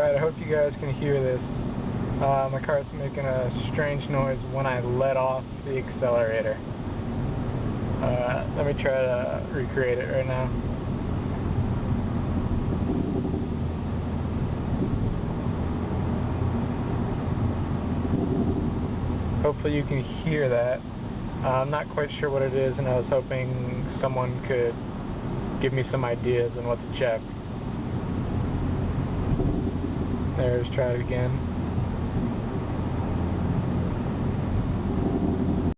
Alright, I hope you guys can hear this. My car's making a strange noise when I let off the accelerator. Let me try to recreate it right now. Hopefully you can hear that. I'm not quite sure what it is, and I was hoping someone could give me some ideas on what to check. There's try it again.